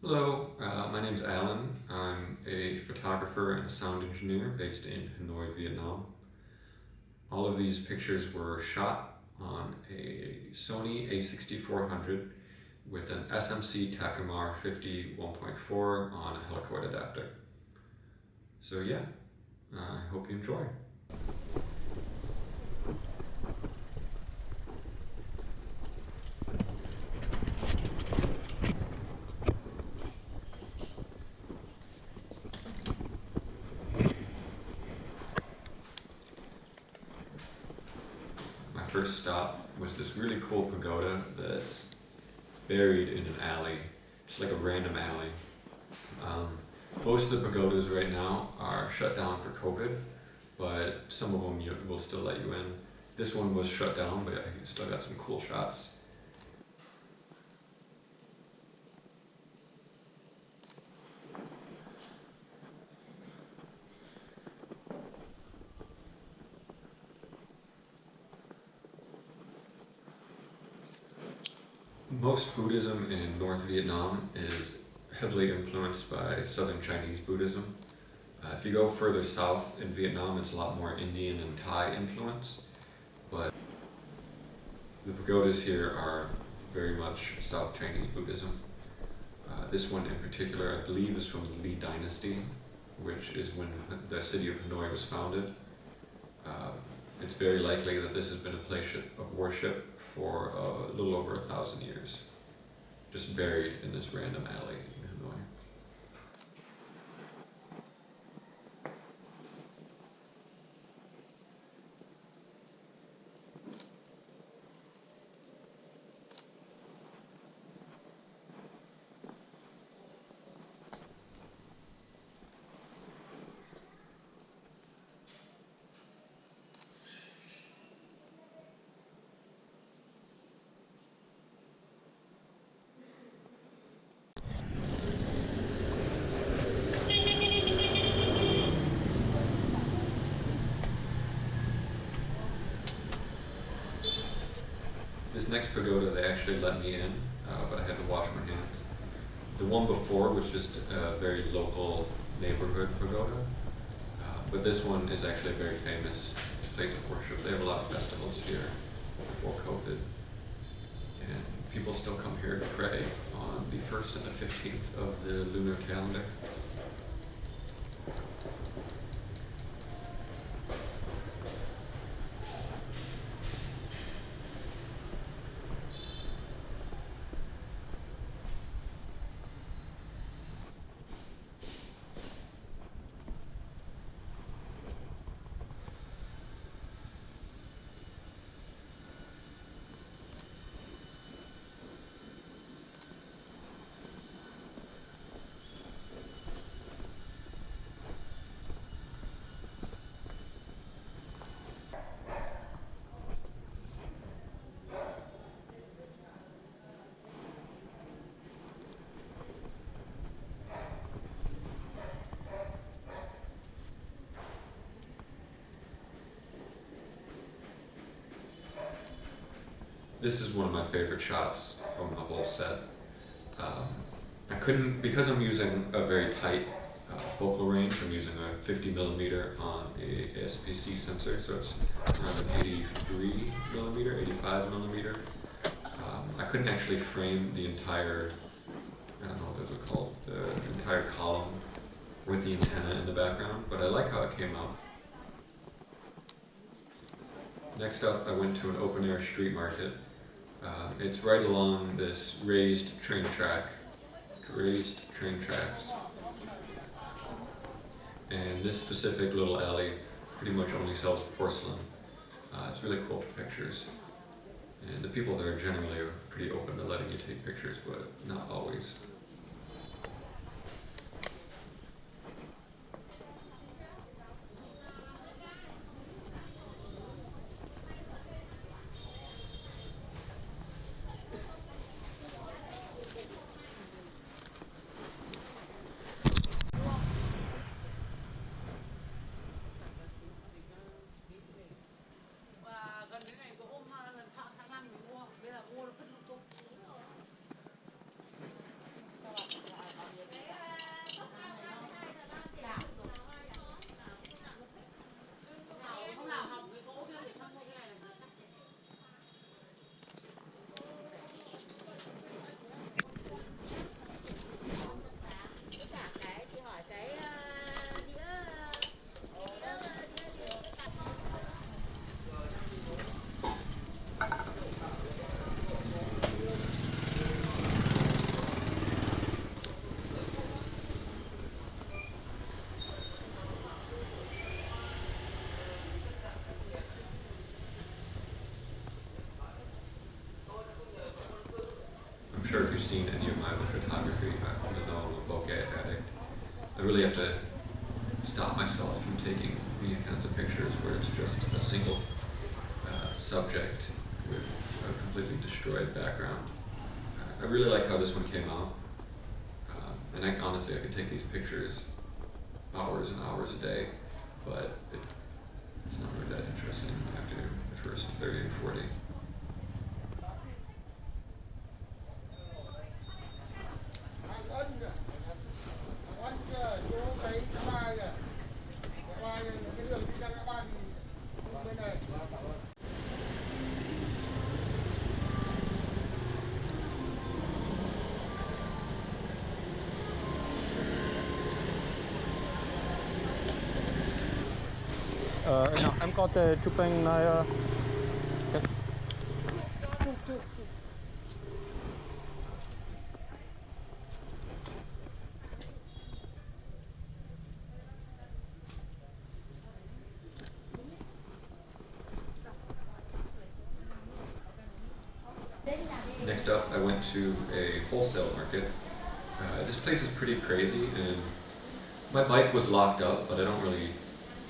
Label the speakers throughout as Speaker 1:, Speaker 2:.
Speaker 1: Hello, my name is Alan. I'm a photographer and a sound engineer based in Hanoi, Vietnam. All of these pictures were shot on a Sony a6400 with an SMC Takumar 50 1.4 on a helicoid adapter. So yeah, I hope you enjoy. My first stop was this really cool pagoda that's buried in an alley, just like a random alley. Um, Most of the pagodas right now are shut down for COVID, but some of them will still let you in. This one was shut down, but I still got some cool shots. Most Buddhism in North Vietnam is heavily influenced by Southern Chinese Buddhism. If you go further south in Vietnam, it's a lot more Indian and Thai influence, but the pagodas here are very much South Chinese Buddhism. This one in particular, I believe, is from the Li Dynasty, which is when the city of Hanoi was founded. It's very likely that this has been a place of worship for a little over 1,000 years, just buried in this random alley in Hanoi. This next pagoda, they actually let me in, but I had to wash my hands. The one before was just a very local neighborhood pagoda, but this one is actually a very famous place of worship. They have a lot of festivals here before COVID, and people still come here to pray on the 1st and the 15th of the lunar calendar. This is one of my favorite shots from the whole set. Um, I couldn't, because I'm using a very tight focal range, I'm using a 50mm on a ASPC sensor, so it's around an 83mm, 85mm. I couldn't actually frame the entire, I don't know what those are called, the entire column with the antenna in the background, but I like how it came out. Next up, I went to an open air street market. It's right along this raised train tracks. And this specific little alley pretty much only sells porcelain. It's really cool for pictures. And the people there generally are pretty open to letting you take pictures, but not always. sure if you've seen any of my photography, you know I'm a bokeh addict. I really have to stop myself from taking these kinds of pictures where it's just a single subject with a completely destroyed background. I really like how this one came out. And honestly, I could take these pictures hours and hours a day, but it's not really that interesting after the first 30 or 40.
Speaker 2: Nào, em có thể chụp hình này. Okay.
Speaker 1: Next up, I went to a wholesale market. This place is pretty crazy, and my bike was locked up, but I don't really.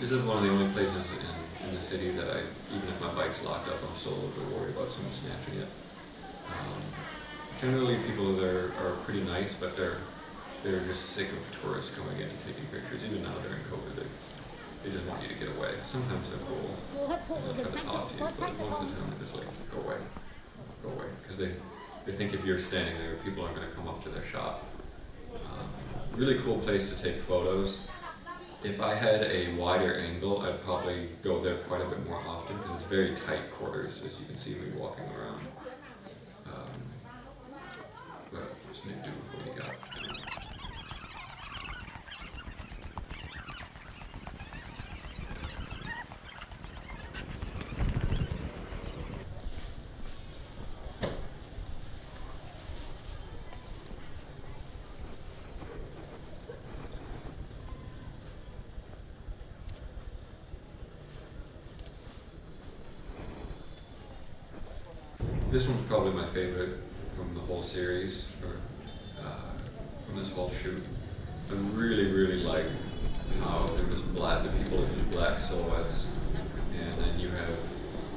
Speaker 1: This is one of the only places in the city that even if my bike's locked up, I'm still a little bit worried about someone snatching it. Generally, people there are pretty nice, but they're just sick of tourists coming in and taking pictures. Even now during COVID, they just want you to get away. Sometimes they're cool, and they'll try to talk to you, but most of the time they're just like, go away, because they think if you're standing there, people aren't going to come up to their shop. Really cool place to take photos. If I had a wider angle, I'd probably go there quite a bit more often because it's very tight quarters, as you can see me walking around. But just make do with what you got. This one's probably my favorite from the whole series, or from this whole shoot. I really like how they're just black. The people are just black silhouettes, and then you have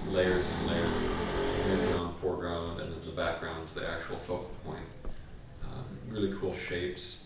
Speaker 1: layers and layers of midground, foreground, and then the background's the actual focal point. Really cool shapes.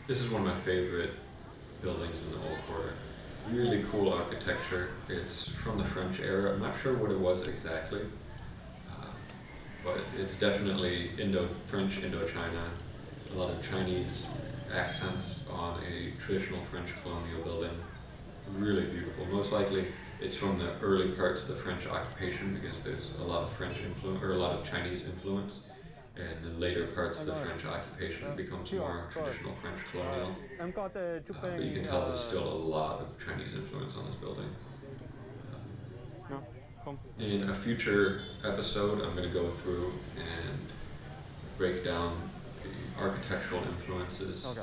Speaker 1: This is one of my favorite buildings in the Old Quarter. Really cool architecture. It's from the French era. I'm not sure what it was exactly, but it's definitely French Indochina. A lot of Chinese accents on a traditional French colonial building. Really beautiful. Most likely it's from the early parts of the French occupation because there's a lot of French influence, or a lot of Chinese influence. And the later parts of the French occupation becomes more traditional French colonial. But you can tell there's still a lot of Chinese influence on this building. In a future episode, I'm going to go through and break down the architectural influences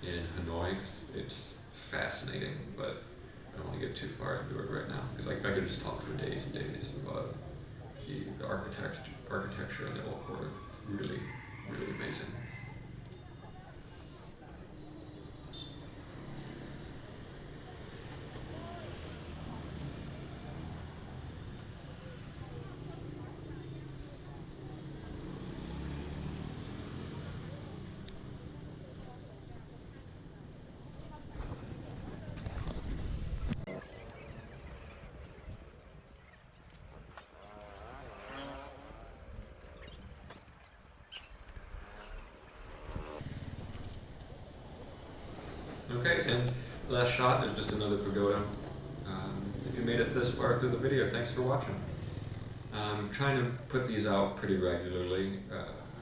Speaker 1: in Hanoi. It's fascinating, but I don't want to get too far into it right now because I could just talk for days and days about the architecture in the Old Quarter. Really amazing. Okay, and last shot is just another pagoda. If you made it this far through the video, thanks for watching. I'm trying to put these out pretty regularly.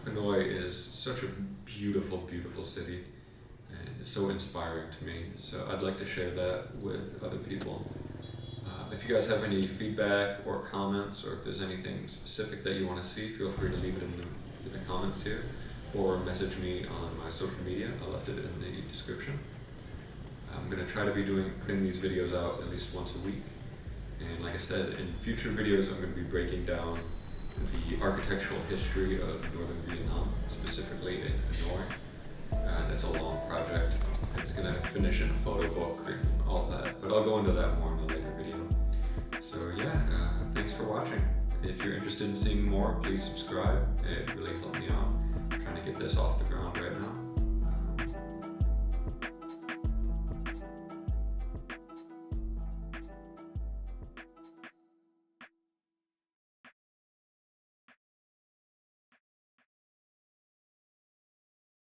Speaker 1: Hanoi is such a beautiful, beautiful city, and it's so inspiring to me. So I'd like to share that with other people. If you guys have any feedback or comments, or if there's anything specific that you want to see, feel free to leave it in the comments here, or message me on my social media. I left it in the description. I'm going to try to be putting these videos out at least once a week. And like I said, in future videos I'm going to be breaking down the architectural history of northern Vietnam, specifically in Hanoi. That's a long project. It's going to finish in a photo book and all that, but I'll go into that more in a later video. So yeah, thanks for watching. If you're interested in seeing more, please subscribe. It really helped me out. I'm trying to get this off the ground right now.